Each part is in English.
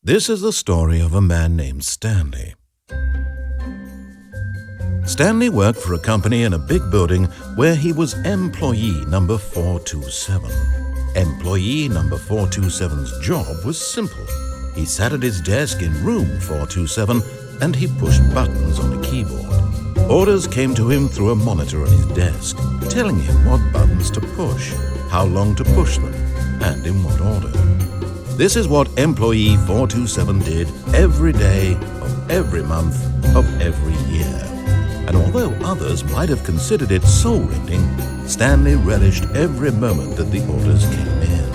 This is the story of a man named Stanley. Stanley worked for a company in a big building where he was employee number 427. Employee number 427's job was simple. He sat at his desk in room 427 and he pushed buttons on a keyboard. Orders came to him through a monitor on his desk, telling him what buttons to push, how long to push them, and in what order. This is what employee 427 did every day of every month of every year. And although others might have considered it soul-rending, Stanley relished every moment that the orders came in,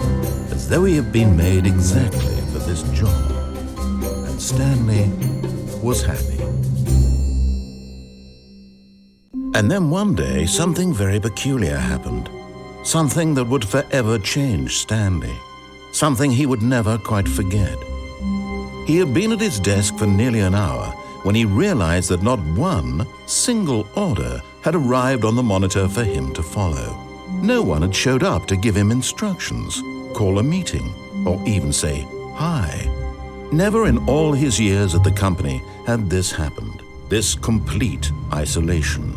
as though he had been made exactly for this job. And Stanley was happy. And then one day, something very peculiar happened. Something that would forever change Stanley. Something he would never quite forget. He had been at his desk for nearly an hour when he realized that not one single order had arrived on the monitor for him to follow. No one had showed up to give him instructions, call a meeting, or even say hi. Never in all his years at the company had this happened, this complete isolation.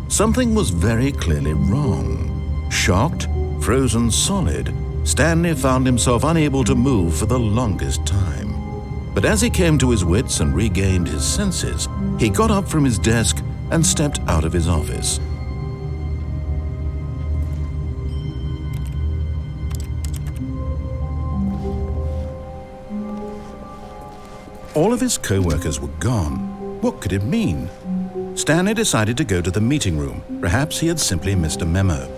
Something was very clearly wrong. Shocked, frozen solid, Stanley found himself unable to move for the longest time. But as he came to his wits and regained his senses, he got up from his desk and stepped out of his office. All of his co-workers were gone. What could it mean? Stanley decided to go to the meeting room. Perhaps he had simply missed a memo.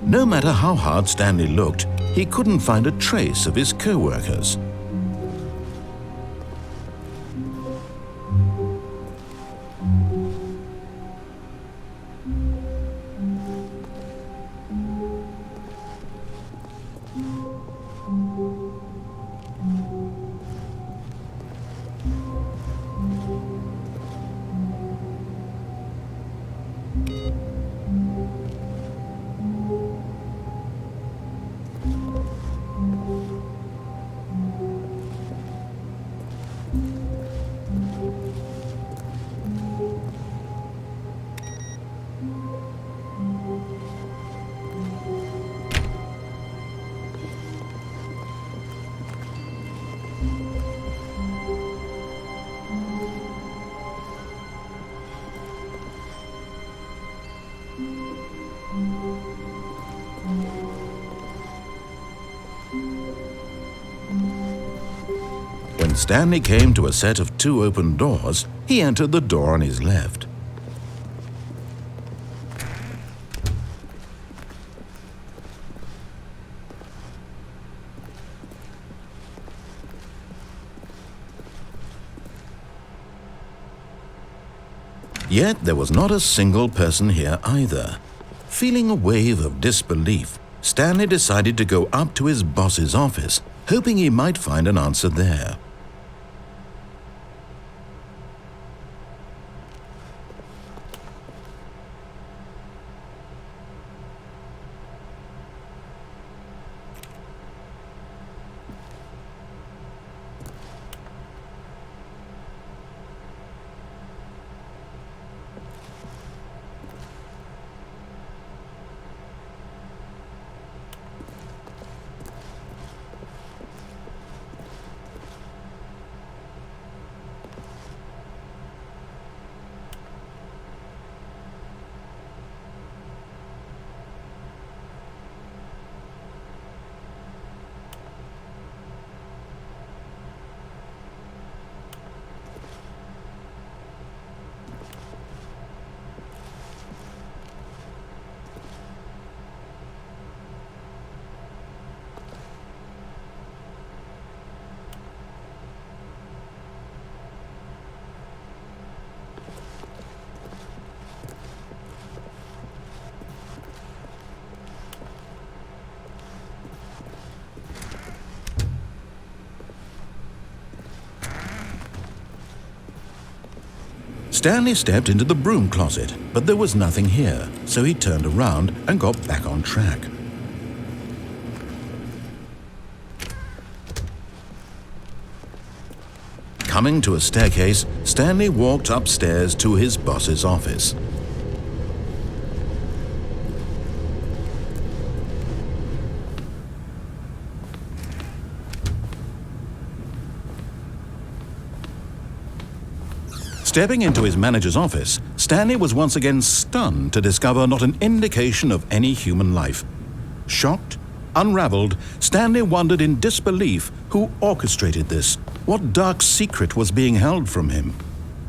No matter how hard Stanley looked, he couldn't find a trace of his co-workers. When Stanley came to a set of 2 open doors, he entered the door on his left. Yet there was not a single person here either. Feeling a wave of disbelief, Stanley decided to go up to his boss's office, hoping he might find an answer there. Stanley stepped into the broom closet, but there was nothing here, so he turned around and got back on track. Coming to a staircase, Stanley walked upstairs to his boss's office. Stepping into his manager's office, Stanley was once again stunned to discover not an indication of any human life. Shocked, unraveled, Stanley wondered in disbelief who orchestrated this, what dark secret was being held from him.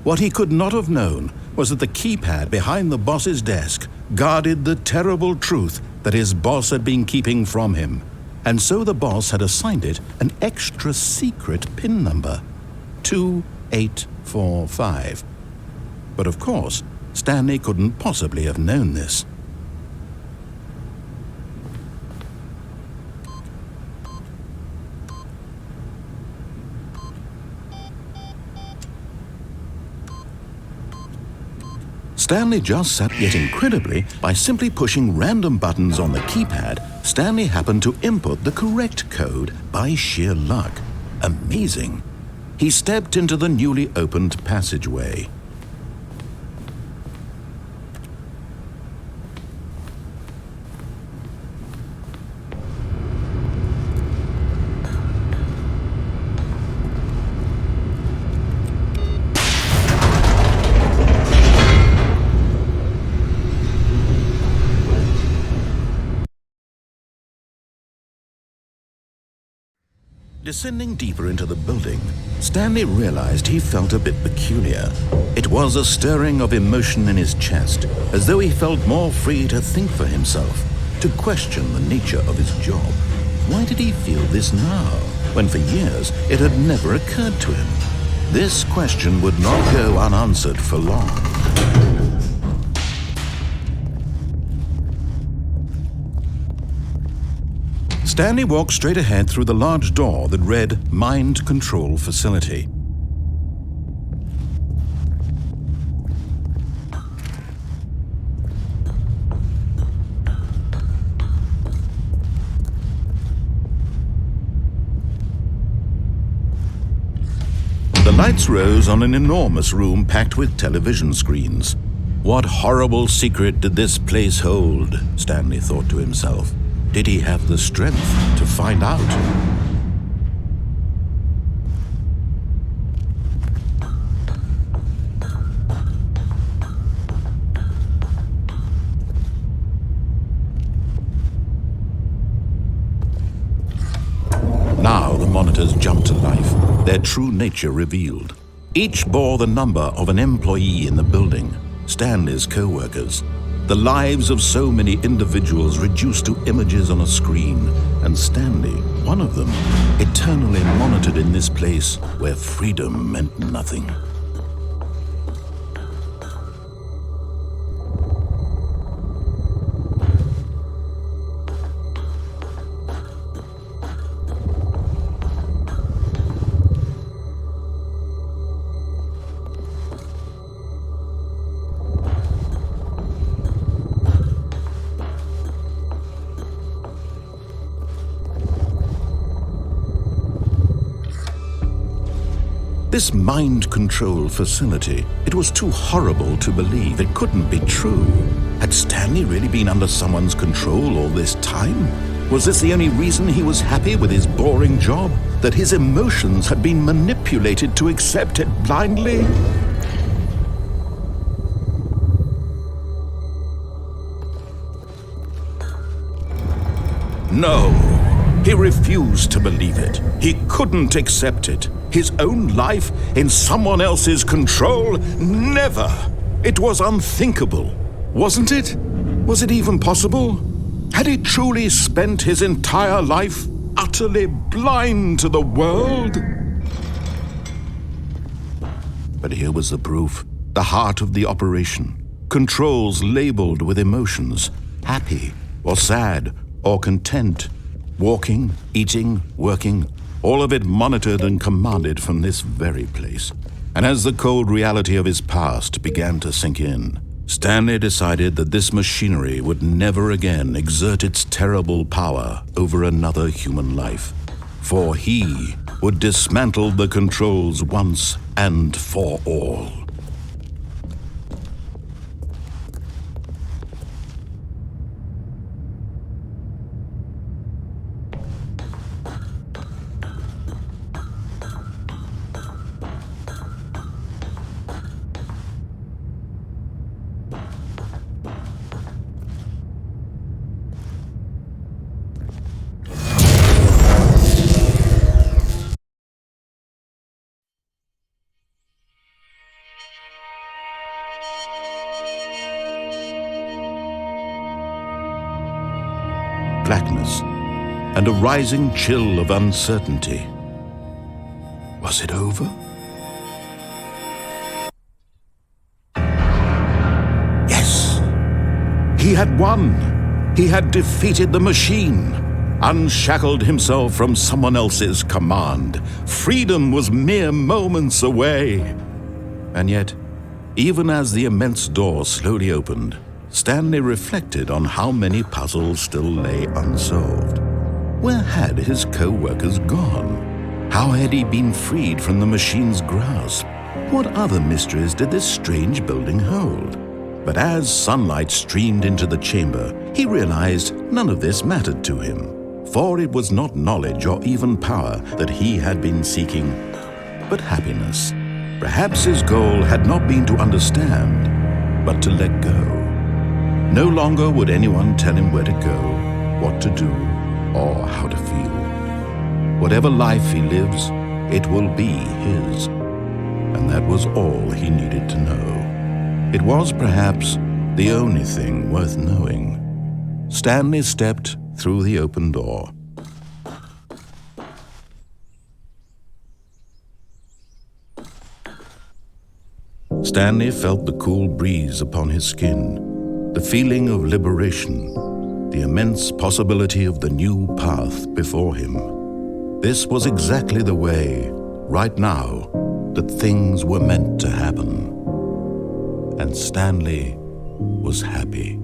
What he could not have known was that the keypad behind the boss's desk guarded the terrible truth that his boss had been keeping from him, and so the boss had assigned it an extra secret PIN number, 2845. But of course, Stanley couldn't possibly have known this. Stanley just sat, yet incredibly, by simply pushing random buttons on the keypad, Stanley happened to input the correct code by sheer luck. Amazing. He stepped into the newly opened passageway. Descending deeper into the building, Stanley realized he felt a bit peculiar. It was a stirring of emotion in his chest, as though he felt more free to think for himself, to question the nature of his job. Why did he feel this now, when for years it had never occurred to him? This question would not go unanswered for long. Stanley walked straight ahead through the large door that read Mind Control Facility. The lights rose on an enormous room packed with television screens. What horrible secret did this place hold? Stanley thought to himself. Did he have the strength to find out? Now the monitors jumped to life, their true nature revealed. Each bore the number of an employee in the building, Stanley's co-workers. The lives of so many individuals reduced to images on a screen, and Stanley, one of them, eternally monitored in this place where freedom meant nothing. This mind control facility, it was too horrible to believe. It couldn't be true. Had Stanley really been under someone's control all this time? Was this the only reason he was happy with his boring job? That his emotions had been manipulated to accept it blindly? No, he refused to believe it. He couldn't accept it. His own life in someone else's control? Never! It was unthinkable, wasn't it? Was it even possible? Had he truly spent his entire life utterly blind to the world? But here was the proof, the heart of the operation. Controls labeled with emotions, happy or sad or content, walking, eating, working, all of it monitored and commanded from this very place. And as the cold reality of his past began to sink in, Stanley decided that this machinery would never again exert its terrible power over another human life. for he would dismantle the controls once and for all. Blackness and a rising chill of uncertainty. Was it over? Yes! He had won! He had defeated the machine, unshackled himself from someone else's command. Freedom was mere moments away. And yet, even as the immense door slowly opened, Stanley reflected on how many puzzles still lay unsolved. Where had his co-workers gone? How had he been freed from the machine's grasp? What other mysteries did this strange building hold? But as sunlight streamed into the chamber, he realized none of this mattered to him, for it was not knowledge or even power that he had been seeking, but happiness. Perhaps his goal had not been to understand, but to let go. No longer would anyone tell him where to go, what to do, or how to feel. Whatever life he lives, it will be his. And that was all he needed to know. It was perhaps the only thing worth knowing. Stanley stepped through the open door. Stanley felt the cool breeze upon his skin, the feeling of liberation, the immense possibility of the new path before him. This was exactly the way, right now, that things were meant to happen. And Stanley was happy.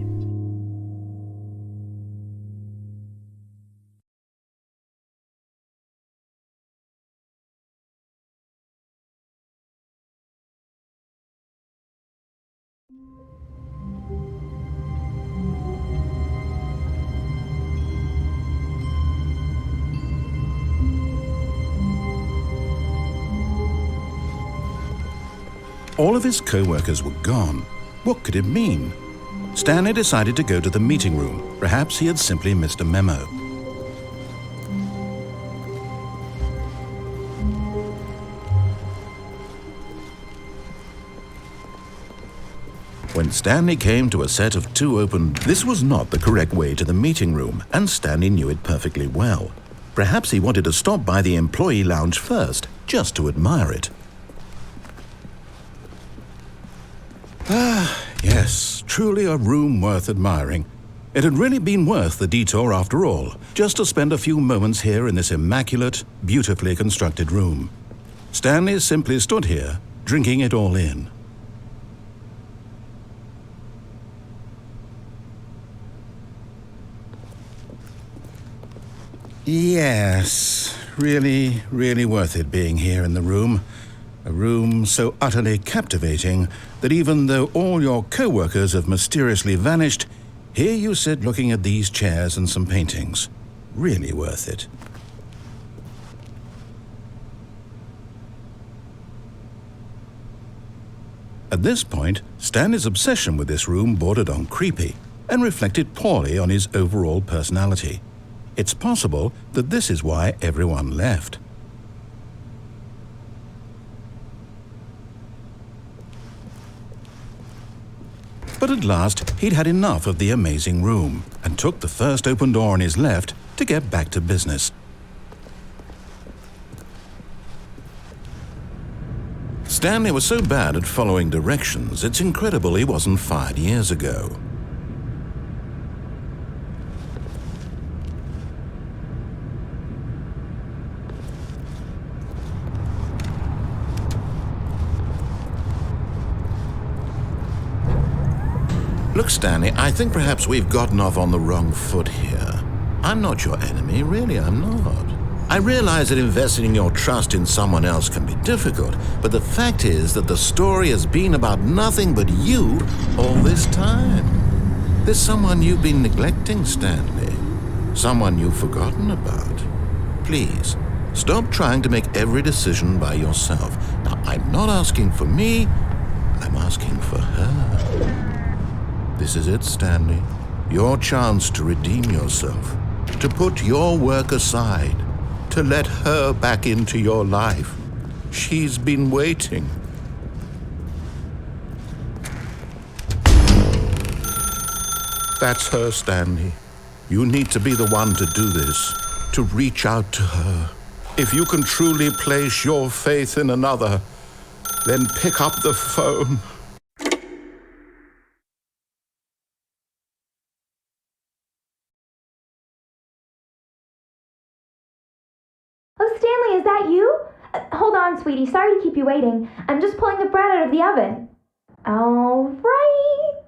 All of his co-workers were gone. What could it mean? Stanley decided to go to the meeting room. Perhaps he had simply missed a memo. When Stanley came to a set of two open, this was not the correct way to the meeting room, and Stanley knew it perfectly well. Perhaps he wanted to stop by the employee lounge first, just to admire it. Yes, truly a room worth admiring. It had really been worth the detour after all, just to spend a few moments here in this immaculate, beautifully constructed room. Stanley simply stood here, drinking it all in. Yes, really, really worth it being here in the room. A room so utterly captivating that even though all your co-workers have mysteriously vanished, here you sit looking at these chairs and some paintings. Really worth it. At this point, Stanley's obsession with this room bordered on creepy and reflected poorly on his overall personality. It's possible that this is why everyone left. But at last, he'd had enough of the amazing room and took the first open door on his left to get back to business. Stanley was so bad at following directions, it's incredible he wasn't fired years ago. Look, Stanley, I think perhaps we've gotten off on the wrong foot here. I'm not your enemy, really, I'm not. I realize that investing your trust in someone else can be difficult, but the fact is that the story has been about nothing but you all this time. There's someone you've been neglecting, Stanley. Someone you've forgotten about. Please, stop trying to make every decision by yourself. Now, I'm not asking for me, I'm asking for her. This is it, Stanley. Your chance to redeem yourself, to put your work aside, to let her back into your life. She's been waiting. That's her, Stanley. You need to be the one to do this, to reach out to her. If you can truly place your faith in another, then pick up the phone. Oh, Stanley, is that you? Hold on, sweetie. Sorry to keep you waiting. I'm just pulling the bread out of the oven. All right.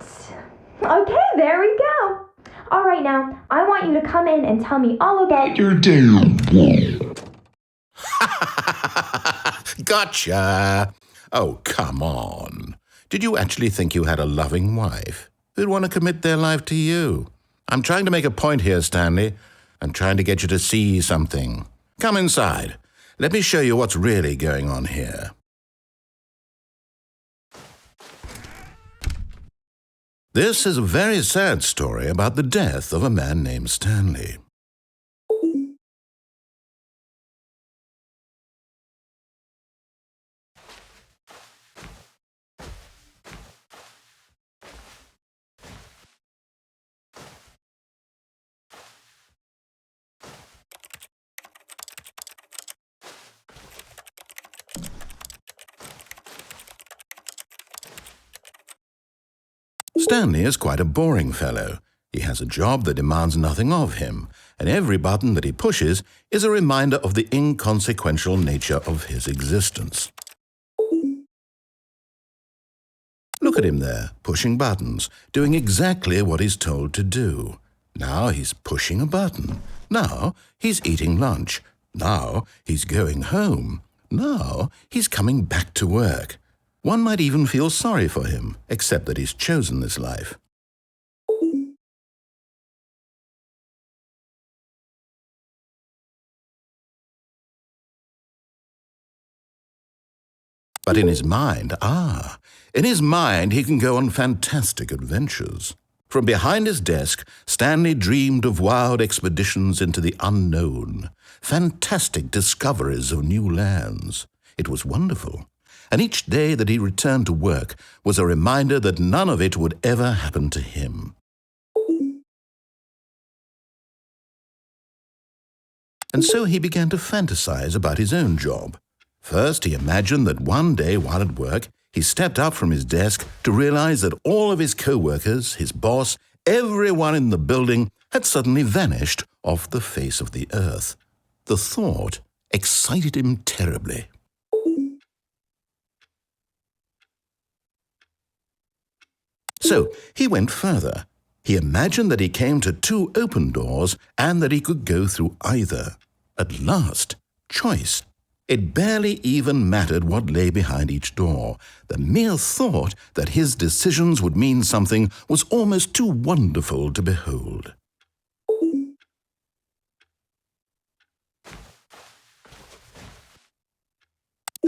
Okay, there we go. All right, now, I want you to come in and tell me all about your damn wall. Gotcha. Oh, come on. Did you actually think you had a loving wife who'd want to commit their life to you? I'm trying to make a point here, Stanley. I'm trying to get you to see something. Come inside. Let me show you what's really going on here. This is a very sad story about the death of a man named Stanley. Stanley is quite a boring fellow. He has a job that demands nothing of him, and every button that he pushes is a reminder of the inconsequential nature of his existence. Look at him there, pushing buttons, doing exactly what he's told to do. Now he's pushing a button. Now he's eating lunch. Now he's going home. Now he's coming back to work. One might even feel sorry for him, except that he's chosen this life. But in his mind, he can go on fantastic adventures. From behind his desk, Stanley dreamed of wild expeditions into the unknown, fantastic discoveries of new lands. It was wonderful. And each day that he returned to work was a reminder that none of it would ever happen to him. And so he began to fantasize about his own job. First, he imagined that one day while at work, he stepped up from his desk to realize that all of his co-workers, his boss, everyone in the building had suddenly vanished off the face of the earth. The thought excited him terribly. So he went further. He imagined that he came to two open doors and that he could go through either. At last, choice. It barely even mattered what lay behind each door. The mere thought that his decisions would mean something was almost too wonderful to behold.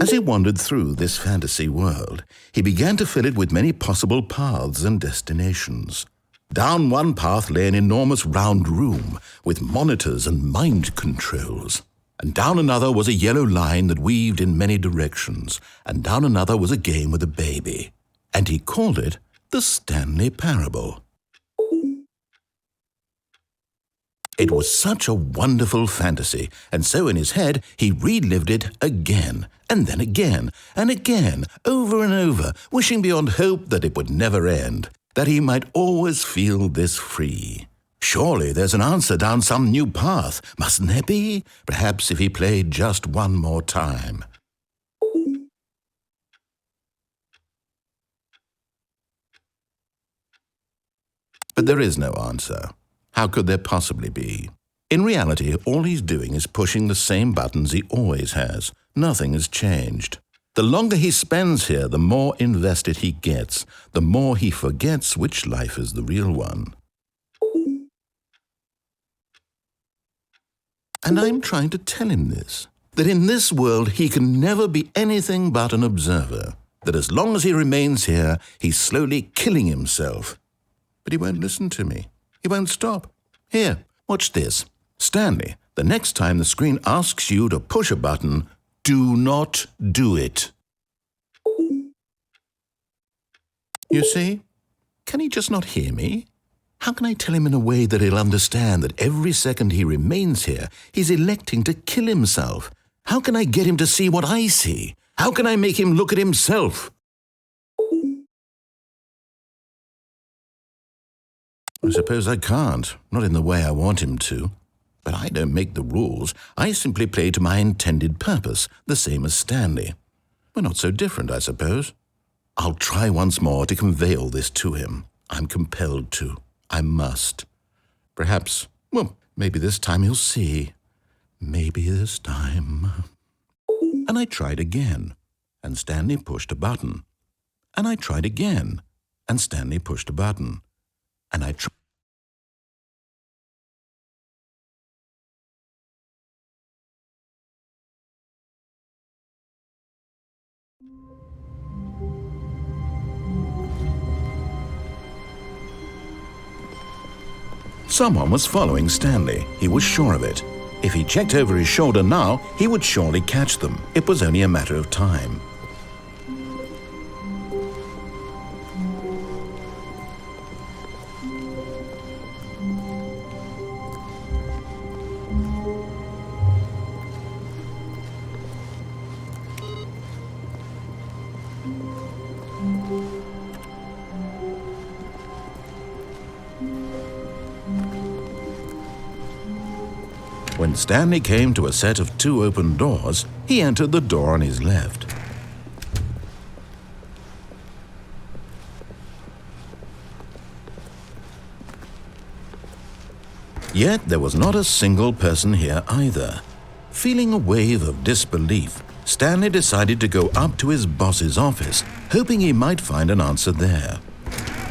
As he wandered through this fantasy world, he began to fill it with many possible paths and destinations. Down one path lay an enormous round room with monitors and mind controls. And down another was a yellow line that weaved in many directions. And down another was a game with a baby. And he called it the Stanley Parable. It was such a wonderful fantasy, and so in his head he relived it again, and then again, and again, over and over, wishing beyond hope that it would never end, that he might always feel this free. Surely there's an answer down some new path, mustn't there be? Perhaps if he played just one more time. But there is no answer. How could there possibly be? In reality, all he's doing is pushing the same buttons he always has. Nothing has changed. The longer he spends here, the more invested he gets, the more he forgets which life is the real one. And I'm trying to tell him this, that in this world he can never be anything but an observer, that as long as he remains here, he's slowly killing himself. But he won't listen to me. He won't stop. Here, watch this. Stanley, the next time the screen asks you to push a button, do not do it. You see? Can he just not hear me? How can I tell him in a way that he'll understand that every second he remains here, he's electing to kill himself? How can I get him to see what I see? How can I make him look at himself? I suppose I can't, not in the way I want him to. But I don't make the rules. I simply play to my intended purpose, the same as Stanley. We're not so different, I suppose. I'll try once more to convey all this to him. I'm compelled to. I must. Perhaps, well, maybe this time he'll see. Maybe this time. And I tried again, and Stanley pushed a button. And I tried again, and Stanley pushed a button. And I tried. Someone was following Stanley. He was sure of it. If he checked over his shoulder now, he would surely catch them. It was only a matter of time. When Stanley came to a set of 2 open doors, he entered the door on his left. Yet there was not a single person here either. Feeling a wave of disbelief, Stanley decided to go up to his boss's office, hoping he might find an answer there.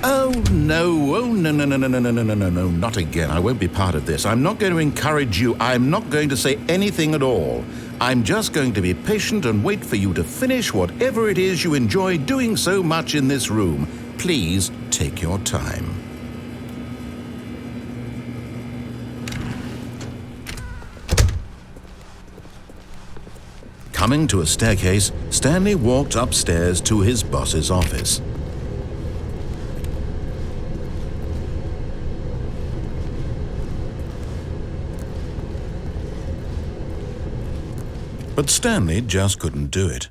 Oh, no, not again. I won't be part of this. I'm not going to encourage you. I'm not going to say anything at all. I'm just going to be patient and wait for you to finish whatever it is you enjoy doing so much in this room. Please take your time. Coming to a staircase, Stanley walked upstairs to his boss's office. But Stanley just couldn't do it.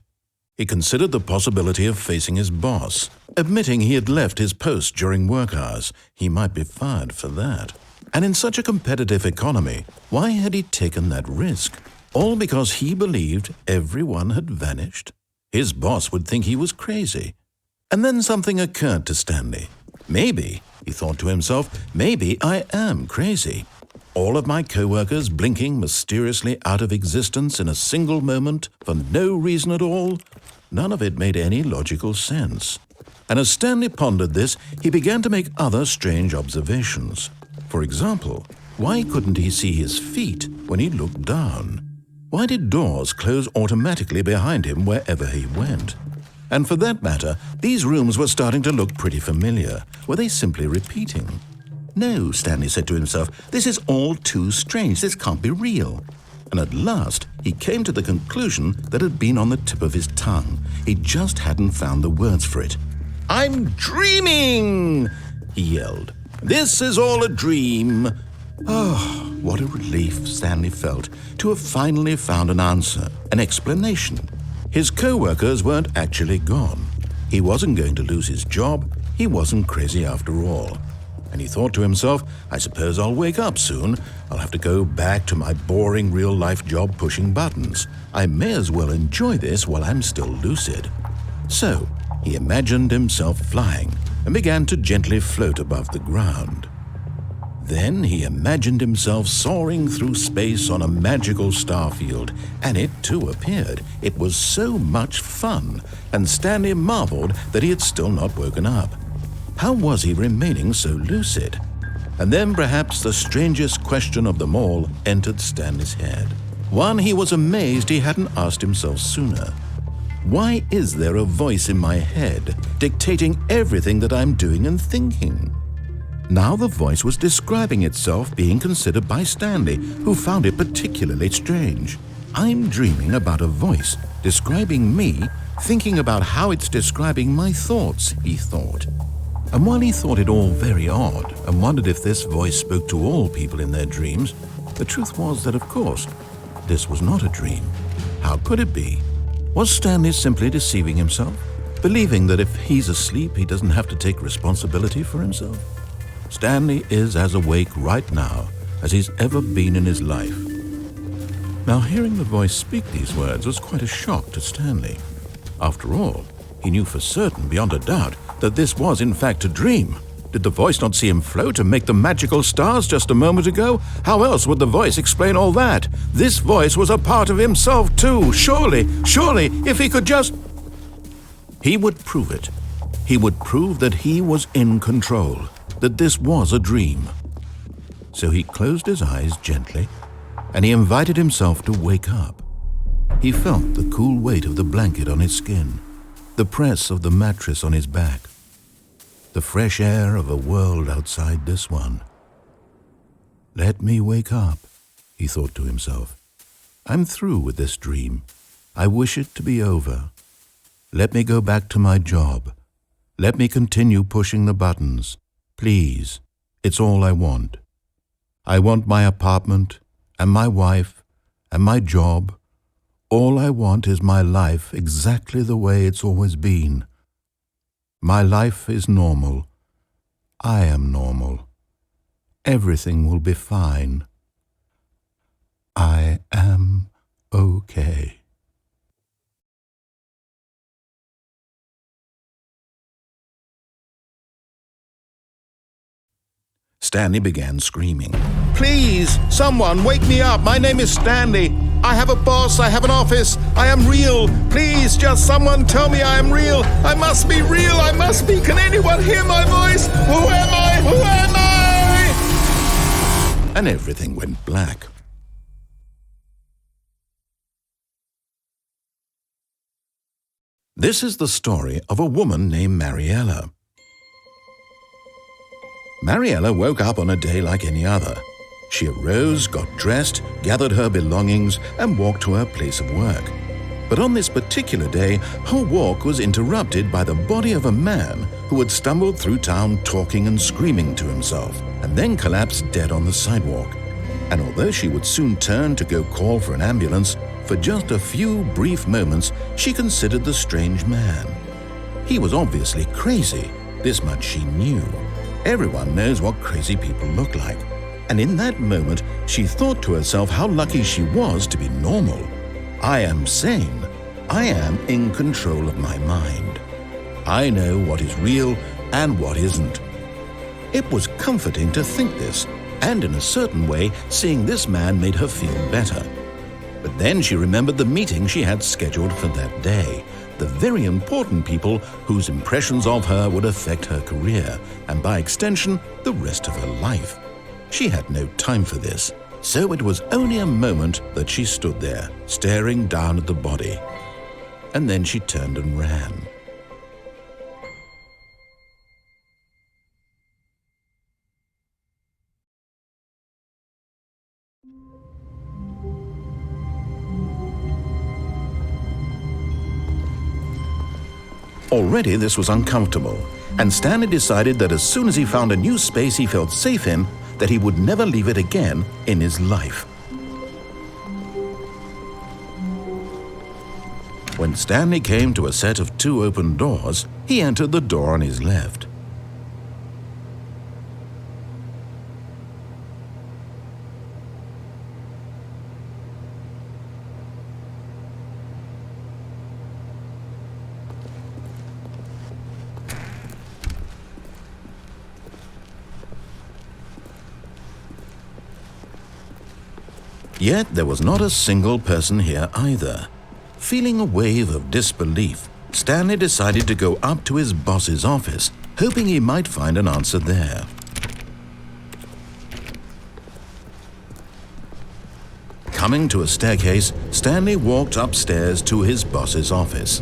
He considered the possibility of facing his boss. Admitting he had left his post during work hours, he might be fired for that. And in such a competitive economy, why had he taken that risk? All because he believed everyone had vanished? His boss would think he was crazy. And then something occurred to Stanley. Maybe, he thought to himself, maybe I am crazy. All of my co-workers blinking mysteriously out of existence in a single moment for no reason at all? None of it made any logical sense. And as Stanley pondered this, he began to make other strange observations. For example, why couldn't he see his feet when he looked down? Why did doors close automatically behind him wherever he went? And for that matter, these rooms were starting to look pretty familiar. Were they simply repeating? No, Stanley said to himself, this is all too strange. This can't be real. And at last, he came to the conclusion that had been on the tip of his tongue. He just hadn't found the words for it. I'm dreaming, he yelled. This is all a dream. Oh, what a relief Stanley felt to have finally found an answer, an explanation. His co-workers weren't actually gone. He wasn't going to lose his job. He wasn't crazy after all. And he thought to himself, I suppose I'll wake up soon. I'll have to go back to my boring real-life job pushing buttons. I may as well enjoy this while I'm still lucid. So he imagined himself flying and began to gently float above the ground. Then he imagined himself soaring through space on a magical starfield, and it too appeared. It was so much fun, and Stanley marveled that he had still not woken up. How was he remaining so lucid? And then perhaps the strangest question of them all entered Stanley's head. One he was amazed he hadn't asked himself sooner. Why is there a voice in my head dictating everything that I'm doing and thinking? Now the voice was describing itself being considered by Stanley, who found it particularly strange. I'm dreaming about a voice describing me, thinking about how it's describing my thoughts, he thought. And while he thought it all very odd and wondered if this voice spoke to all people in their dreams, the truth was that, of course, this was not a dream. How could it be? Was Stanley simply deceiving himself, believing that if he's asleep, he doesn't have to take responsibility for himself? Stanley is as awake right now as he's ever been in his life. Now, hearing the voice speak these words was quite a shock to Stanley. After all, he knew for certain, beyond a doubt, that this was in fact a dream. Did the voice not see him float and make the magical stars just a moment ago? How else would the voice explain all that? This voice was a part of himself too. Surely, if he could just... He would prove it. He would prove that he was in control, that this was a dream. So he closed his eyes gently, and he invited himself to wake up. He felt the cool weight of the blanket on his skin, the press of the mattress on his back, the fresh air of a world outside this one. Let me wake up, he thought to himself. I'm through with this dream. I wish it to be over. Let me go back to my job. Let me continue pushing the buttons. Please, it's all I want. I want my apartment and my wife and my job. All I want is my life exactly the way it's always been. My life is normal. I am normal. Everything will be fine. I am okay. Stanley began screaming. Please, someone, wake me up. My name is Stanley. I have a boss. I have an office. I am real. Please, just someone tell me I am real. I must be real. I must be. Can anyone hear my voice? Who am I? Who am I? And everything went black. This is the story of a woman named Mariella. Mariella woke up on a day like any other. She arose, got dressed, gathered her belongings, and walked to her place of work. But on this particular day, her walk was interrupted by the body of a man who had stumbled through town talking and screaming to himself, and then collapsed dead on the sidewalk. And although she would soon turn to go call for an ambulance, for just a few brief moments she considered the strange man. He was obviously crazy, this much she knew. Everyone knows what crazy people look like. And in that moment, she thought to herself how lucky she was to be normal. I am sane. I am in control of my mind. I know what is real and what isn't. It was comforting to think this, and in a certain way, seeing this man made her feel better. But then she remembered the meeting she had scheduled for that day, the very important people whose impressions of her would affect her career, and by extension, the rest of her life. She had no time for this, so it was only a moment that she stood there, staring down at the body. And then she turned and ran. Already this was uncomfortable, and Stanley decided that as soon as he found a new space he felt safe in, that he would never leave it again in his life. When Stanley came to a set of 2 open doors, he entered the door on his left. Yet there was not a single person here either. Feeling a wave of disbelief, Stanley decided to go up to his boss's office, hoping he might find an answer there. Coming to a staircase, Stanley walked upstairs to his boss's office.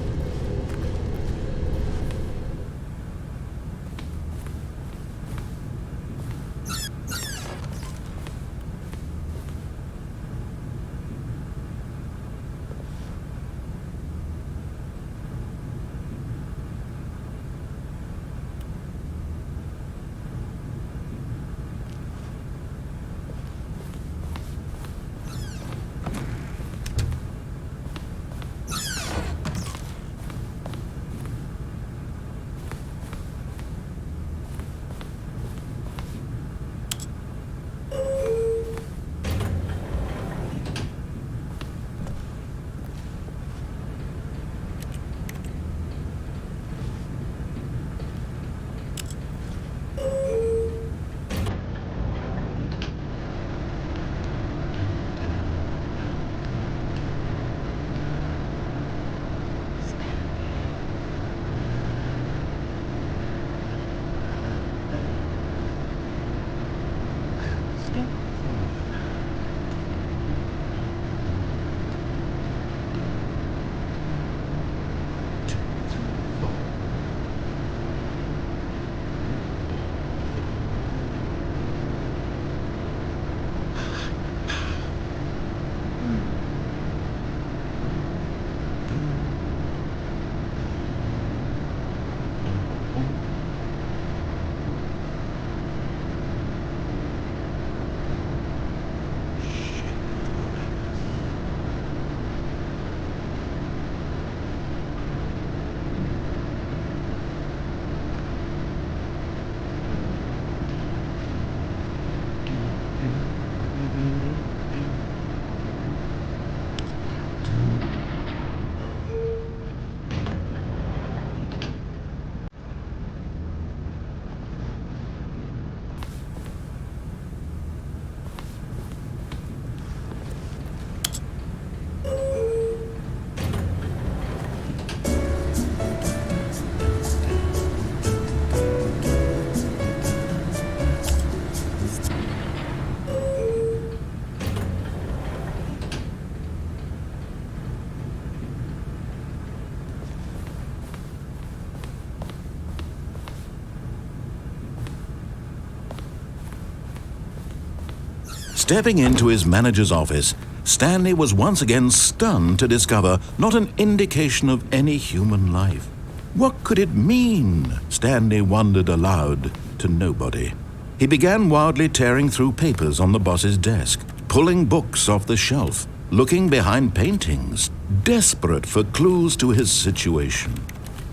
Stepping into his manager's office, Stanley was once again stunned to discover not an indication of any human life. What could it mean? Stanley wondered aloud to nobody. He began wildly tearing through papers on the boss's desk, pulling books off the shelf, looking behind paintings, desperate for clues to his situation.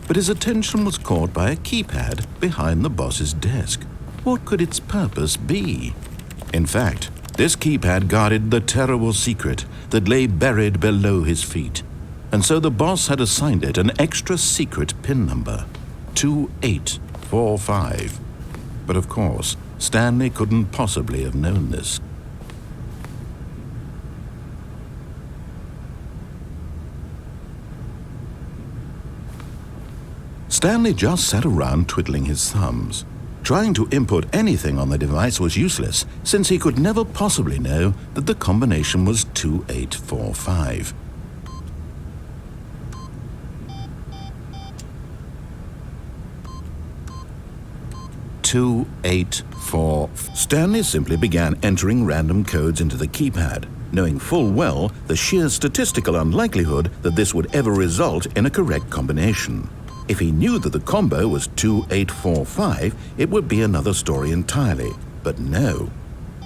But his attention was caught by a keypad behind the boss's desk. What could its purpose be? In fact, this keypad guarded the terrible secret that lay buried below his feet. And so the boss had assigned it an extra secret PIN number, 2845. But of course, Stanley couldn't possibly have known this. Stanley just sat around twiddling his thumbs. Trying to input anything on the device was useless, since he could never possibly know that the combination was 2845. Stanley simply began entering random codes into the keypad, knowing full well the sheer statistical unlikelihood that this would ever result in a correct combination. If he knew that the combo was 2845, it would be another story entirely. But no.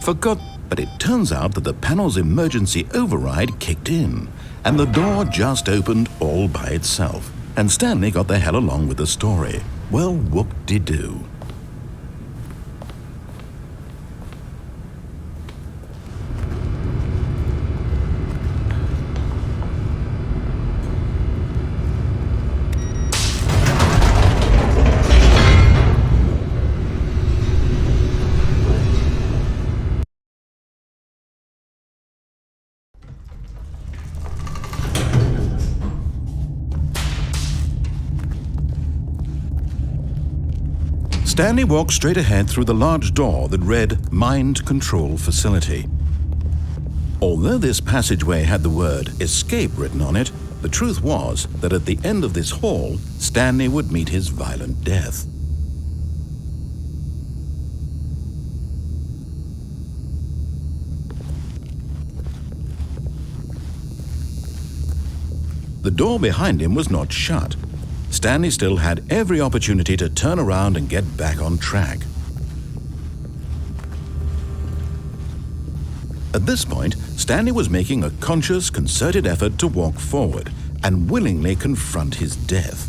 But it turns out that the panel's emergency override kicked in, and the door just opened all by itself. And Stanley got the hell along with the story. Well, whoop-de-doo. Stanley walked straight ahead through the large door that read Mind Control Facility. Although this passageway had the word Escape written on it, the truth was that at the end of this hall, Stanley would meet his violent death. The door behind him was not shut. Stanley still had every opportunity to turn around and get back on track. At this point, Stanley was making a conscious, concerted effort to walk forward and willingly confront his death.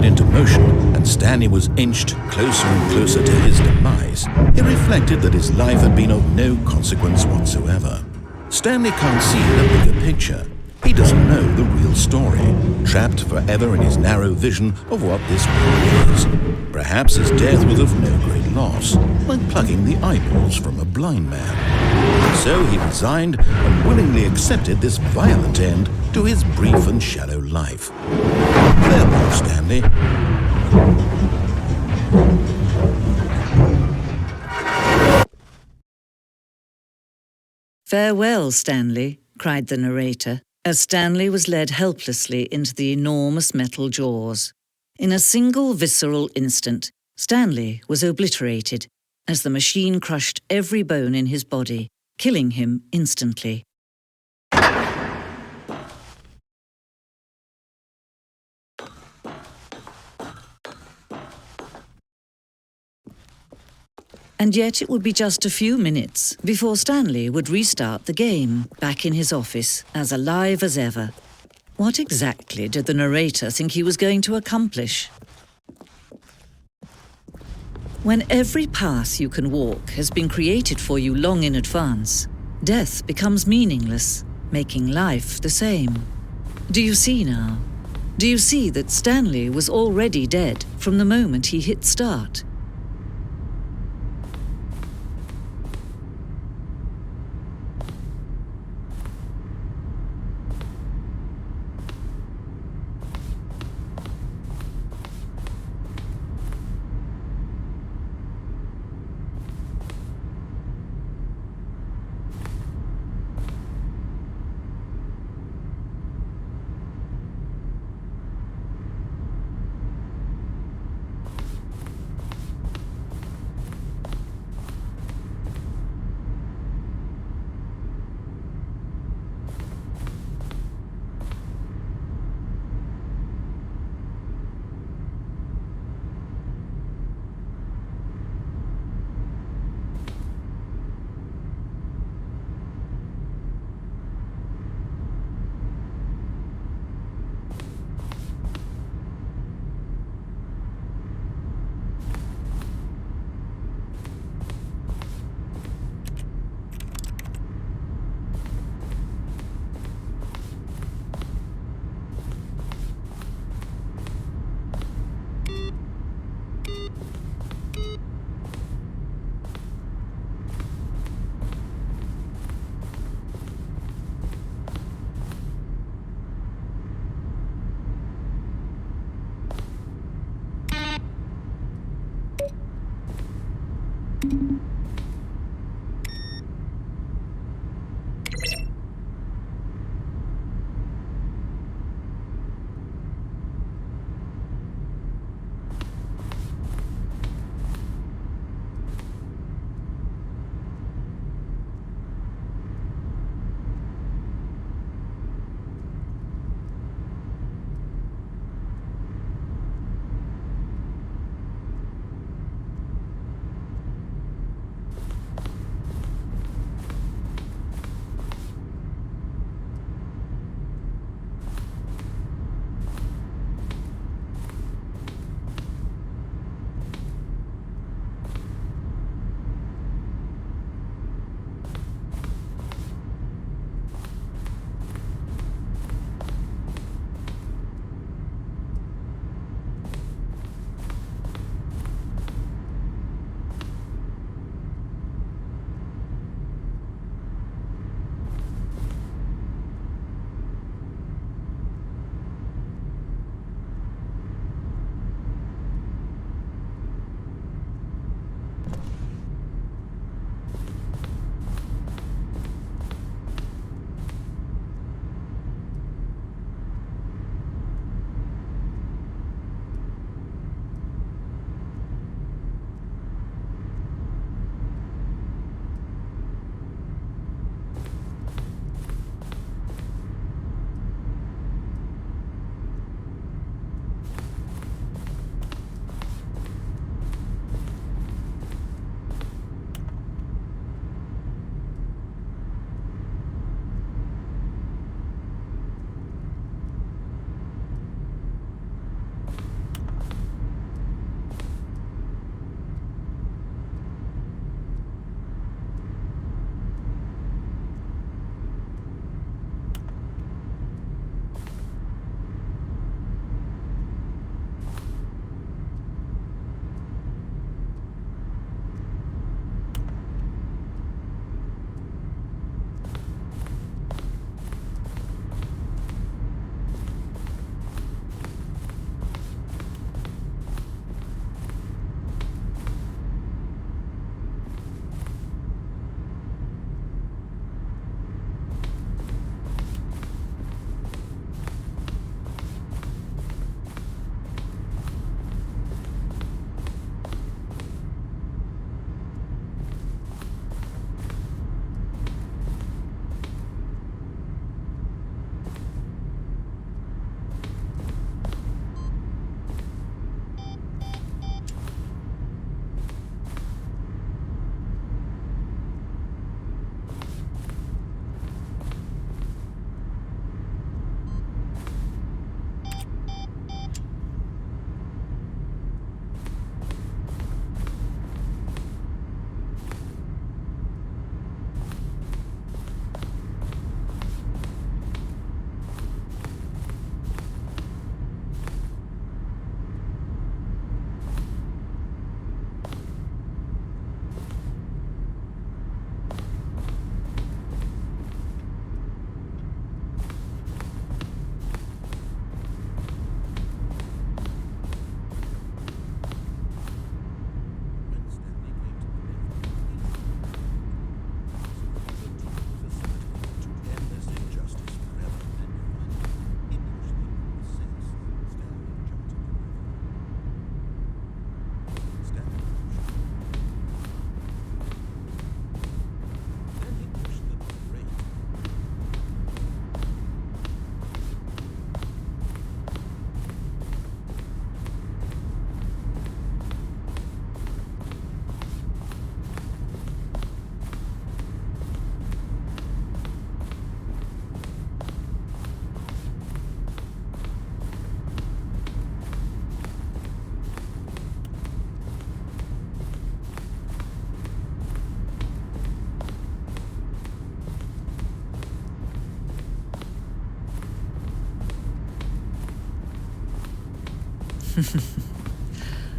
Into motion, and Stanley was inched closer and closer to his demise, he reflected that his life had been of no consequence whatsoever. Stanley can't see the bigger picture. He doesn't know the real story, trapped forever in his narrow vision of what this world is. Perhaps his death was of no great loss, like plucking the eyeballs from a blind man. So he resigned and willingly accepted this violent end to his brief and shallow life. Farewell, Stanley. "Farewell, Stanley," cried the narrator, as Stanley was led helplessly into the enormous metal jaws. In a single visceral instant, Stanley was obliterated as the machine crushed every bone in his body, killing him instantly. And yet it would be just a few minutes before Stanley would restart the game, back in his office, as alive as ever. What exactly did the narrator think he was going to accomplish? When every path you can walk has been created for you long in advance, death becomes meaningless, making life the same. Do you see now? Do you see that Stanley was already dead from the moment he hit start?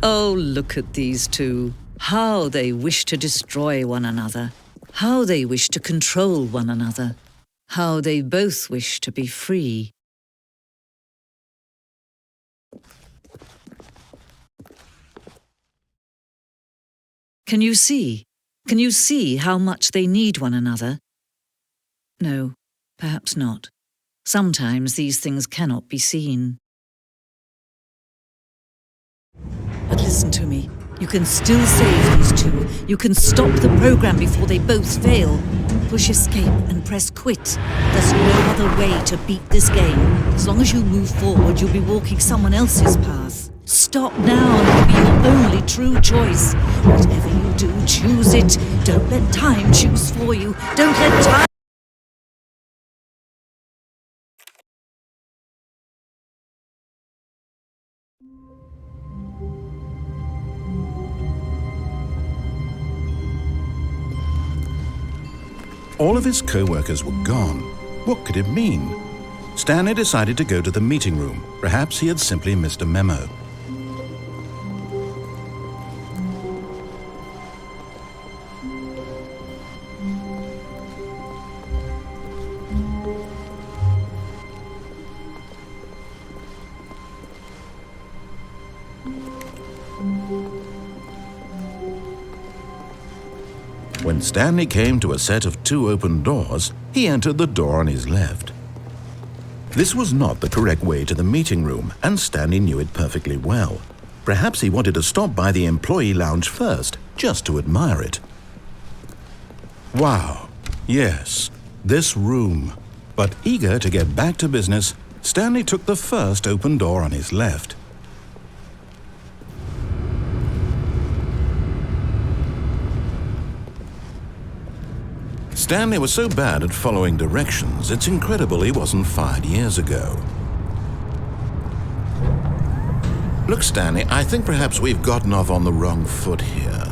Oh, look at these two. How they wish to destroy one another. How they wish to control one another. How they both wish to be free. Can you see? Can you see how much they need one another? No, perhaps not. Sometimes these things cannot be seen. But listen to me. You can still save these two. You can stop the program before they both fail. Push escape and press quit. There's no other way to beat this game. As long as you move forward, you'll be walking someone else's path. Stop now and it'll be your only true choice. Whatever you do, choose it. Don't let time choose for you. Don't let time... All of his co-workers were gone. What could it mean? Stanley decided to go to the meeting room. Perhaps he had simply missed a memo. When Stanley came to a set of 2 open doors, he entered the door on his left. This was not the correct way to the meeting room, and Stanley knew it perfectly well. Perhaps he wanted to stop by the employee lounge first, just to admire it. Wow, yes, this room. But eager to get back to business, Stanley took the first open door on his left. Stanley was so bad at following directions, it's incredible he wasn't fired years ago. Look, Stanley, I think perhaps we've gotten off on the wrong foot here.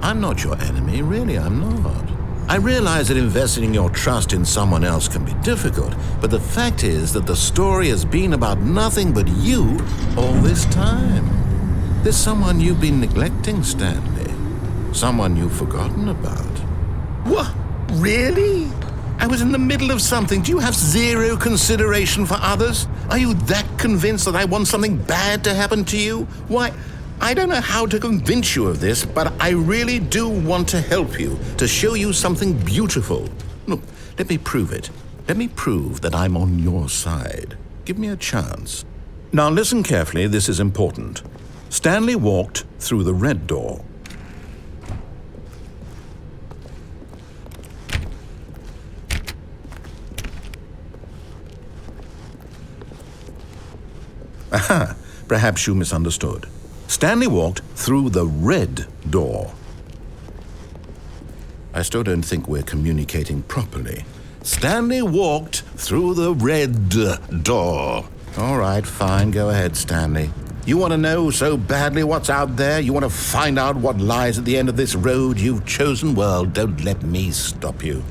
I'm not your enemy, really, I'm not. I realize that investing your trust in someone else can be difficult, but the fact is that the story has been about nothing but you all this time. There's someone you've been neglecting, Stanley. Someone you've forgotten about. What? Really? I was in the middle of something. Do you have zero consideration for others? Are you that convinced that I want something bad to happen to you? Why, I don't know how to convince you of this, but I really do want to help you, to show you something beautiful. Look, let me prove it. Let me prove that I'm on your side. Give me a chance. Now listen carefully, this is important. Stanley walked through the red door. Aha, perhaps you misunderstood. Stanley walked through the red door. I still don't think we're communicating properly. Stanley walked through the red door. All right, fine, go ahead, Stanley. You want to know so badly what's out there? You want to find out what lies at the end of this road you've chosen? Well, don't let me stop you.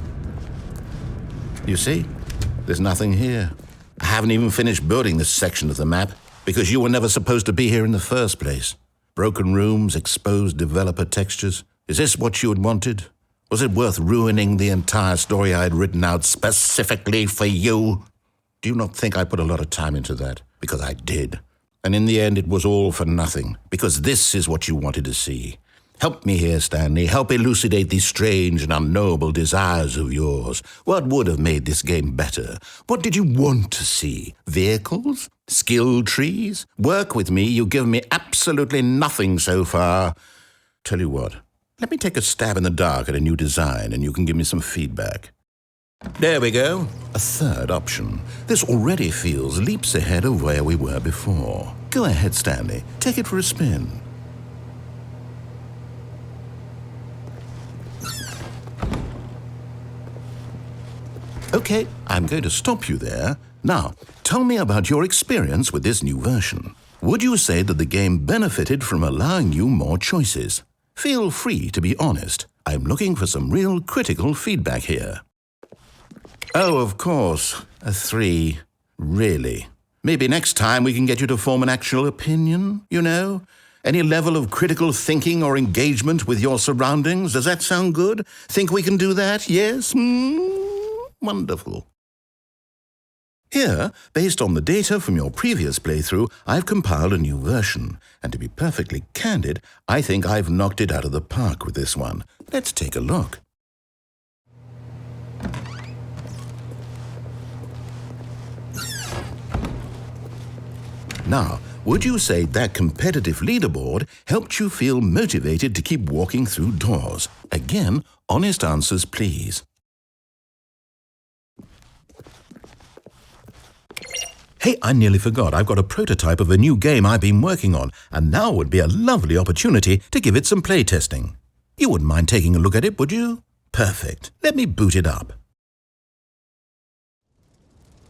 You see, there's nothing here. I haven't even finished building this section of the map, because you were never supposed to be here in the first place. Broken rooms, exposed developer textures. Is this what you had wanted? Was it worth ruining the entire story I had written out specifically for you? Do you not think I put a lot of time into that? Because I did. And in the end, it was all for nothing, because this is what you wanted to see. Help me here, Stanley. Help elucidate these strange and unknowable desires of yours. What would have made this game better? What did you want to see? Vehicles? Skill trees? Work with me. You've given me absolutely nothing so far. Tell you what, let me take a stab in the dark at a new design and you can give me some feedback. There we go. A third option. This already feels leaps ahead of where we were before. Go ahead, Stanley. Take it for a spin. Okay, I'm going to stop you there. Now, tell me about your experience with this new version. Would you say that the game benefited from allowing you more choices? Feel free to be honest. I'm looking for some real critical feedback here. Oh, of course, a 3. Really? Maybe next time we can get you to form an actual opinion, you know? Any level of critical thinking or engagement with your surroundings. Does that sound good? Think we can do that? Yes? Wonderful. Here, based on the data from your previous playthrough, I've compiled a new version. And to be perfectly candid, I think I've knocked it out of the park with this one. Let's take a look. Now, would you say that competitive leaderboard helped you feel motivated to keep walking through doors? Again, honest answers, please. Hey, I nearly forgot. I've got a prototype of a new game I've been working on, and now would be a lovely opportunity to give it some playtesting. You wouldn't mind taking a look at it, would you? Perfect. Let me boot it up.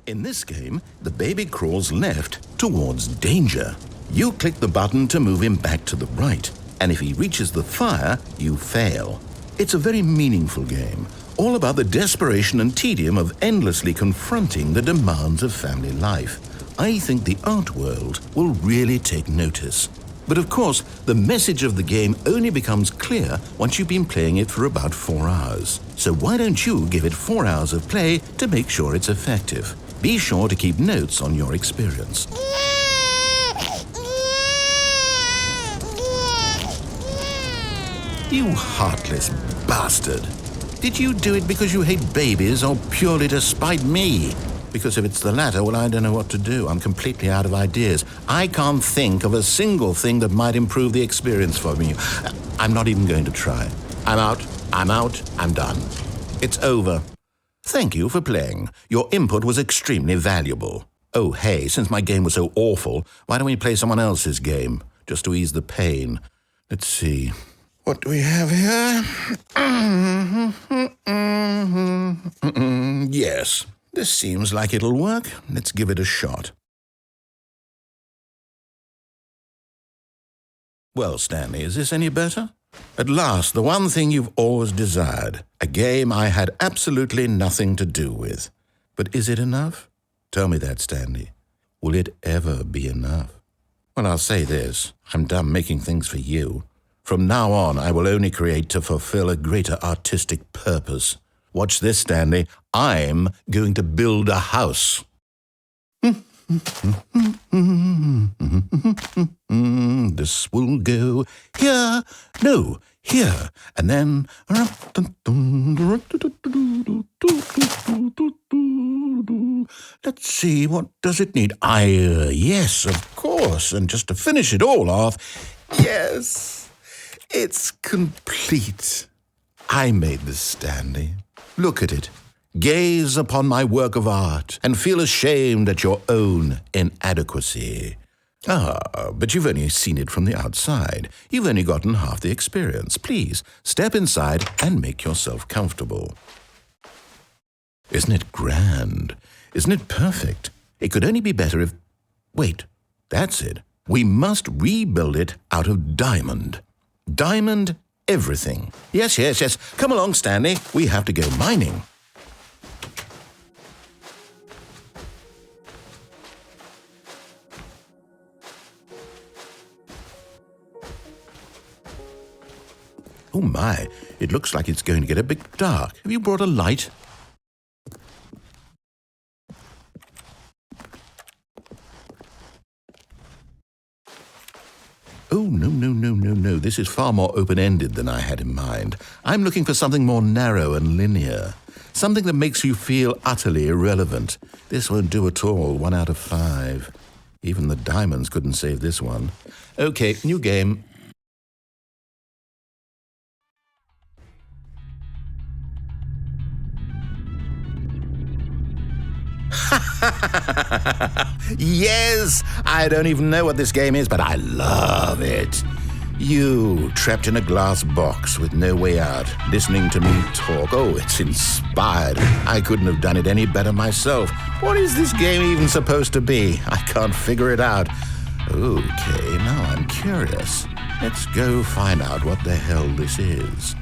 In this game, the baby crawls left towards danger. You click the button to move him back to the right, and if he reaches the fire, you fail. It's a very meaningful game, all about the desperation and tedium of endlessly confronting the demands of family life. I think the art world will really take notice. But of course, the message of the game only becomes clear once you've been playing it for about 4 hours. So why don't you give it 4 hours of play to make sure it's effective? Be sure to keep notes on your experience. You heartless bastard! Did you do it because you hate babies or purely to spite me? Because if it's the latter, well, I don't know what to do. I'm completely out of ideas. I can't think of a single thing that might improve the experience for me. I'm not even going to try. I'm out, I'm done. It's over. Thank you for playing. Your input was extremely valuable. Oh, hey, since my game was so awful, why don't we play someone else's game, just to ease the pain? Let's see. What do we have here? Yes, this seems like it'll work. Let's give it a shot. Well, Stanley, is this any better? At last, the one thing you've always desired. A game I had absolutely nothing to do with. But is it enough? Tell me that, Stanley. Will it ever be enough? Well, I'll say this. I'm done making things for you. From now on, I will only create to fulfill a greater artistic purpose. Watch this, Stanley. I'm going to build a house. This will go here, no, here, and then... Let's see, what does it need? Yes, of course, and just to finish it all off, yes, it's complete. I made this, Stanley. Look at it. Gaze upon my work of art and feel ashamed at your own inadequacy. But you've only seen it from the outside. You've only gotten half the experience. Please, step inside and make yourself comfortable. Isn't it grand? Isn't it perfect? It could only be better if... Wait, that's it. We must rebuild it out of diamond. Diamond everything. Yes. Come along, Stanley. We have to go mining. Oh my, it looks like it's going to get a bit dark. Have you brought a light? Oh, no. This is far more open-ended than I had in mind. I'm looking for something more narrow and linear. Something that makes you feel utterly irrelevant. This won't do at all. 1 out of 5. Even the diamonds couldn't save this one. Okay, new game. Yes! I don't even know what this game is, but I love it. You, trapped in a glass box with no way out, listening to me talk. Oh, it's inspired. I couldn't have done it any better myself. What is this game even supposed to be? I can't figure it out. Okay, now I'm curious. Let's go find out what the hell this is.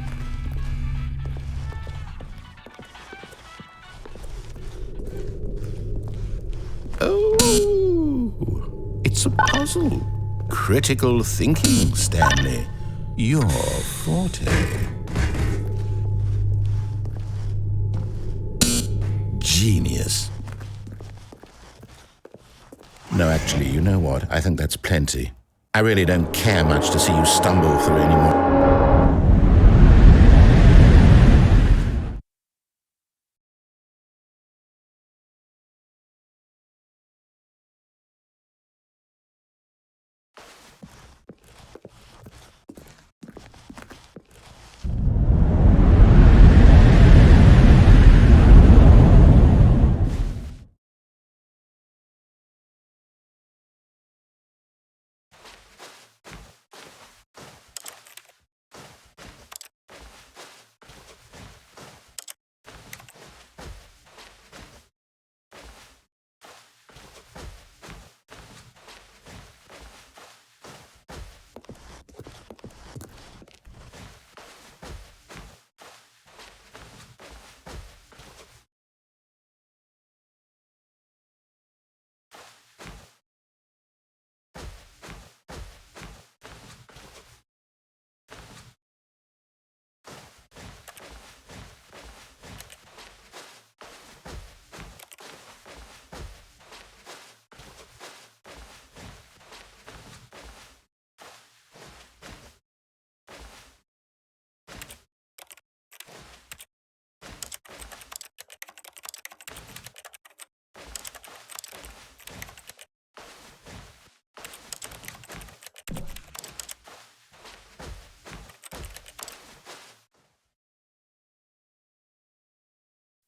Oh, It's a puzzle. Critical thinking, Stanley. Your forte. Genius. No, actually, you know what? I think that's plenty. I really don't care much to see you stumble through anymore.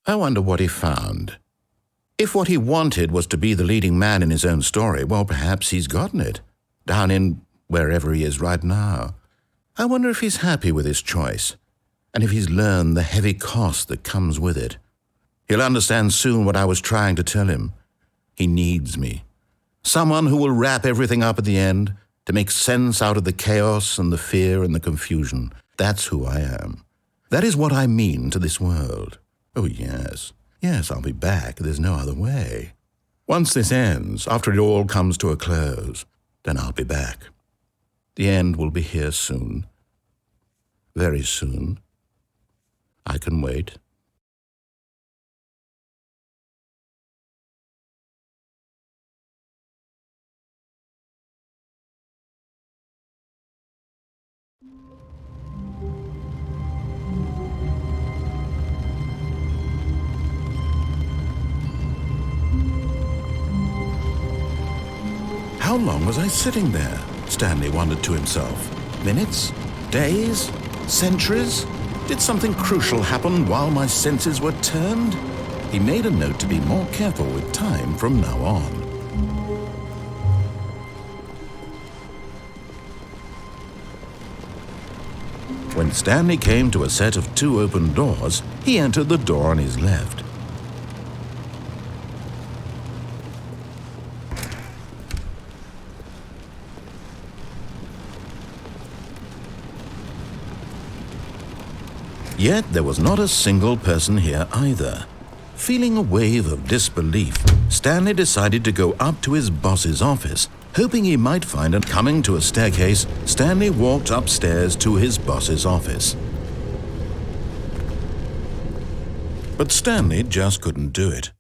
I wonder what he found. If what he wanted was to be the leading man in his own story, well, perhaps he's gotten it, down in wherever he is right now. I wonder if he's happy with his choice, and if he's learned the heavy cost that comes with it. He'll understand soon what I was trying to tell him. He needs me. Someone who will wrap everything up at the end, to make sense out of the chaos and the fear and the confusion. That's who I am. That is what I mean to this world. Oh, yes. Yes, I'll be back. There's no other way. Once this ends, after it all comes to a close, then I'll be back. The end will be here soon. Very soon. I can wait. How long was I sitting there? Stanley wondered to himself. Minutes? Days? Centuries? Did something crucial happen while my senses were turned? He made a note to be more careful with time from now on. When Stanley came to a set of 2 open doors, he entered the door on his left. Yet there was not a single person here either. Feeling a wave of disbelief, Stanley decided to go up to his boss's office, hoping he might find it. Coming to a staircase, Stanley walked upstairs to his boss's office. But Stanley just couldn't do it.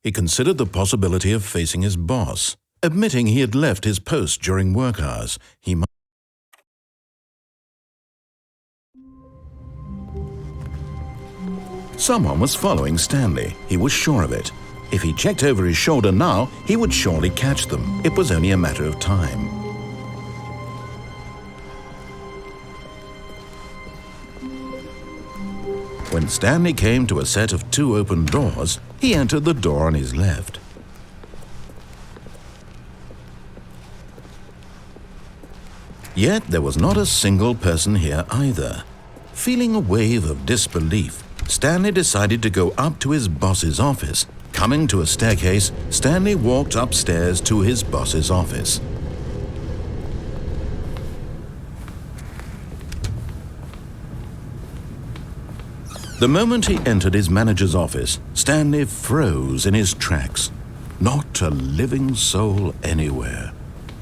He considered the possibility of facing his boss. Admitting he had left his post during work hours, he might. Someone was following Stanley. He was sure of it. If he checked over his shoulder now, he would surely catch them. It was only a matter of time. When Stanley came to a set of 2 open doors, he entered the door on his left. Yet there was not a single person here either. Feeling a wave of disbelief, Stanley decided to go up to his boss's office. Coming to a staircase, Stanley walked upstairs to his boss's office. The moment he entered his manager's office, Stanley froze in his tracks. Not a living soul anywhere.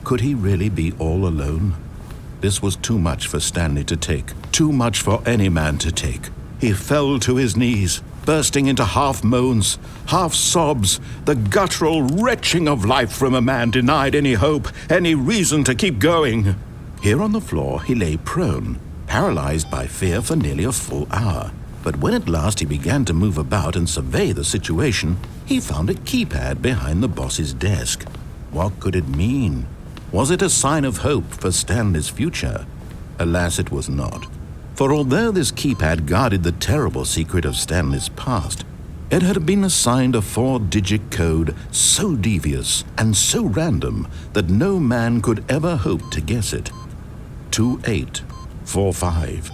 Could he really be all alone? This was too much for Stanley to take, too much for any man to take. He fell to his knees, bursting into half moans, half sobs, the guttural retching of life from a man denied any hope, any reason to keep going. Here on the floor he lay prone, paralyzed by fear for nearly a full hour. But when at last he began to move about and survey the situation, he found a keypad behind the boss's desk. What could it mean? Was it a sign of hope for Stanley's future? Alas, it was not. For although this keypad guarded the terrible secret of Stanley's past, it had been assigned a 4-digit code so devious and so random that no man could ever hope to guess it. 2845.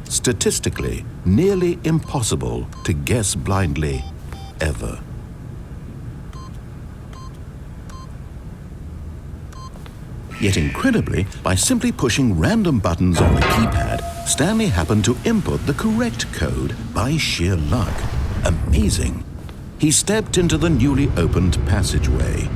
Statistically, nearly impossible to guess blindly, ever. Yet incredibly, by simply pushing random buttons on the keypad, Stanley happened to input the correct code by sheer luck. Amazing. He stepped into the newly opened passageway.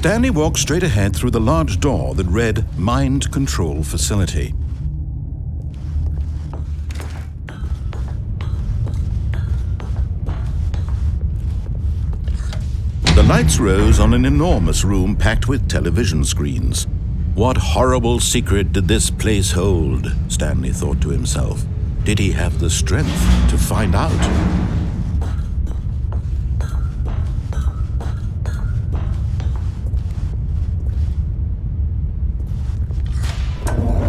Stanley walked straight ahead through the large door that read Mind Control Facility. The lights rose on an enormous room packed with television screens. What horrible secret did this place hold? Stanley thought to himself. Did he have the strength to find out?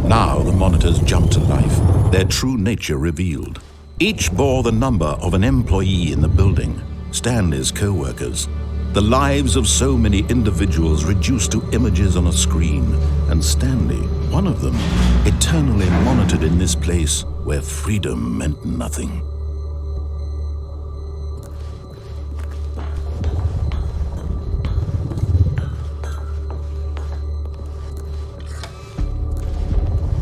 Now the monitors jumped to life, their true nature revealed. Each bore the number of an employee in the building, Stanley's co-workers. The lives of so many individuals reduced to images on a screen, and Stanley, one of them, eternally monitored in this place where freedom meant nothing.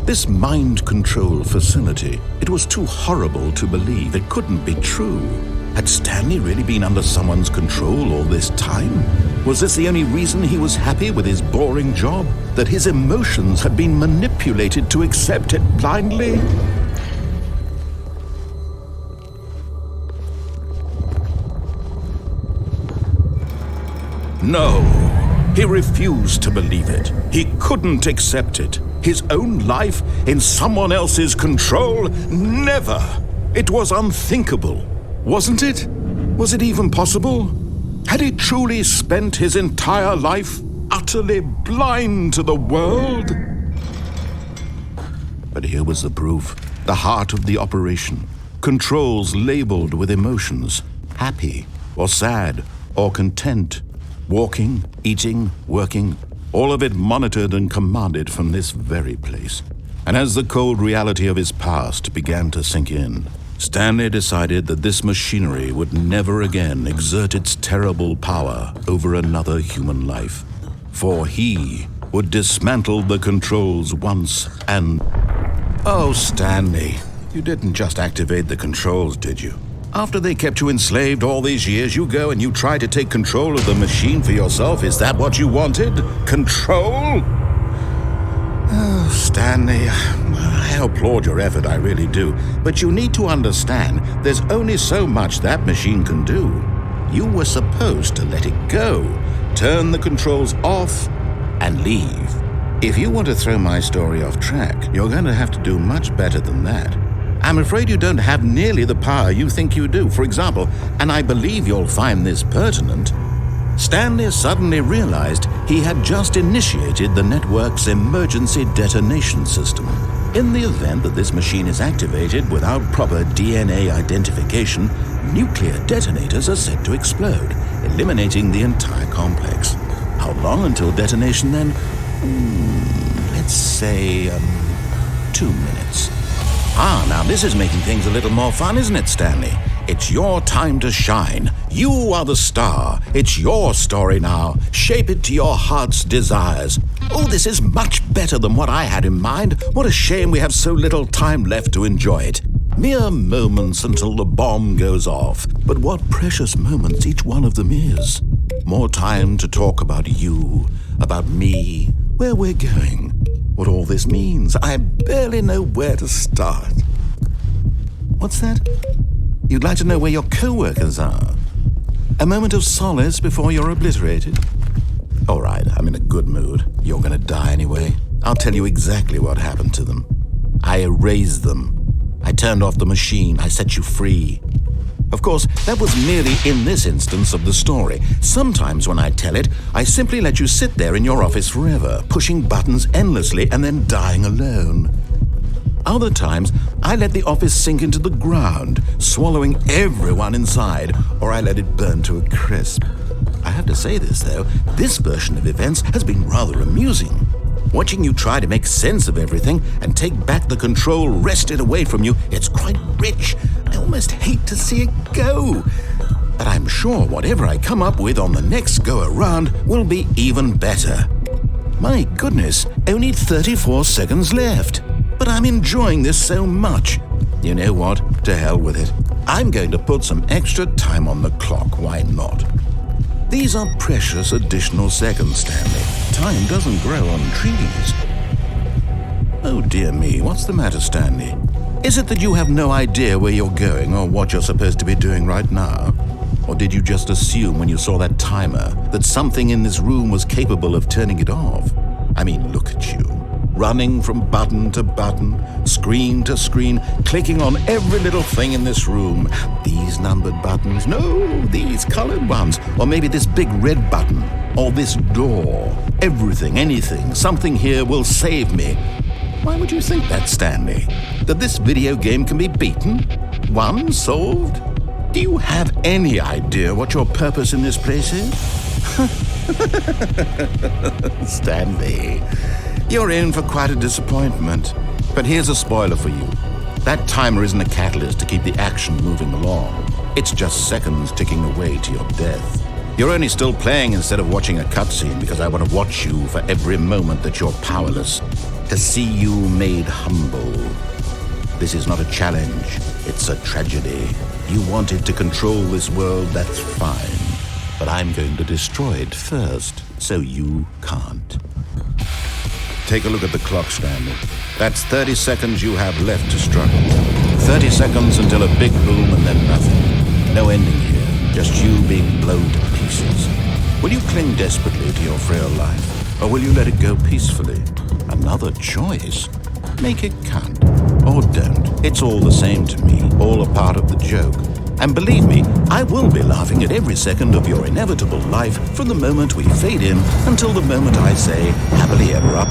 This mind control facility, it was too horrible to believe. It couldn't be true. Had Stanley really been under someone's control all this time? Was this the only reason he was happy with his boring job? That his emotions had been manipulated to accept it blindly? No, he refused to believe it. He couldn't accept it. His own life in someone else's control? Never! It was unthinkable. Wasn't it? Was it even possible? Had he truly spent his entire life utterly blind to the world? But here was the proof. The heart of the operation. Controls labeled with emotions. Happy, or sad, or content. Walking, eating, working. All of it monitored and commanded from this very place. And as the cold reality of his past began to sink in, Stanley decided that this machinery would never again exert its terrible power over another human life. For he would dismantle the controls once and... Oh, Stanley, you didn't just activate the controls, did you? After they kept you enslaved all these years, you go and you try to take control of the machine for yourself. Is that what you wanted? Control? Oh, Stanley, I applaud your effort, I really do. But you need to understand, there's only so much that machine can do. You were supposed to let it go, turn the controls off, and leave. If you want to throw my story off track, you're going to have to do much better than that. I'm afraid you don't have nearly the power you think you do. For example, and I believe you'll find this pertinent, Stanley suddenly realized he had just initiated the network's emergency detonation system. In the event that this machine is activated without proper DNA identification, nuclear detonators are set to explode, eliminating the entire complex. How long until detonation then? Let's say, 2 minutes. Now this is making things a little more fun, isn't it, Stanley? It's your time to shine. You are the star. It's your story now. Shape it to your heart's desires. Oh, this is much better than what I had in mind. What a shame we have so little time left to enjoy it. Mere moments until the bomb goes off. But what precious moments each one of them is. More time to talk about you, about me, where we're going, what all this means. I barely know where to start. What's that? You'd like to know where your co-workers are? A moment of solace before you're obliterated? All right, I'm in a good mood. You're going to die anyway. I'll tell you exactly what happened to them. I erased them. I turned off the machine. I set you free. Of course, that was merely in this instance of the story. Sometimes when I tell it, I simply let you sit there in your office forever, pushing buttons endlessly and then dying alone. Other times, I let the office sink into the ground, swallowing everyone inside, or I let it burn to a crisp. I have to say this, though, this version of events has been rather amusing. Watching you try to make sense of everything and take back the control wrested away from you, it's quite rich. I almost hate to see it go. But I'm sure whatever I come up with on the next go-around will be even better. My goodness, only 34 seconds left. But I'm enjoying this so much. You know what? To hell with it. I'm going to put some extra time on the clock. Why not? These are precious additional seconds, Stanley. Time doesn't grow on trees. Oh dear me, what's the matter, Stanley? Is it that you have no idea where you're going or what you're supposed to be doing right now? Or did you just assume when you saw that timer that something in this room was capable of turning it off? I mean, look at you. Running from button to button, screen to screen, clicking on every little thing in this room. These numbered buttons, no, these colored ones, or maybe this big red button, or this door. Everything, anything, something here will save me. Why would you think that, Stanley? That this video game can be beaten? Won? Solved? Do you have any idea what your purpose in this place is? Stanley, you're in for quite a disappointment. But here's a spoiler for you. That timer isn't a catalyst to keep the action moving along. It's just seconds ticking away to your death. You're only still playing instead of watching a cutscene because I want to watch you for every moment that you're powerless, to see you made humble. This is not a challenge. It's a tragedy. You wanted to control this world, that's fine. But I'm going to destroy it first, so you can't. Take a look at the clock, Stanley. That's 30 seconds you have left to struggle. 30 seconds until a big boom and then nothing. No ending here, just you being blown to pieces. Will you cling desperately to your frail life, or will you let it go peacefully? Another choice. Make it count. Or don't. It's all the same to me, all a part of the joke. And believe me, I will be laughing at every second of your inevitable life from the moment we fade in until the moment I say, happily ever up.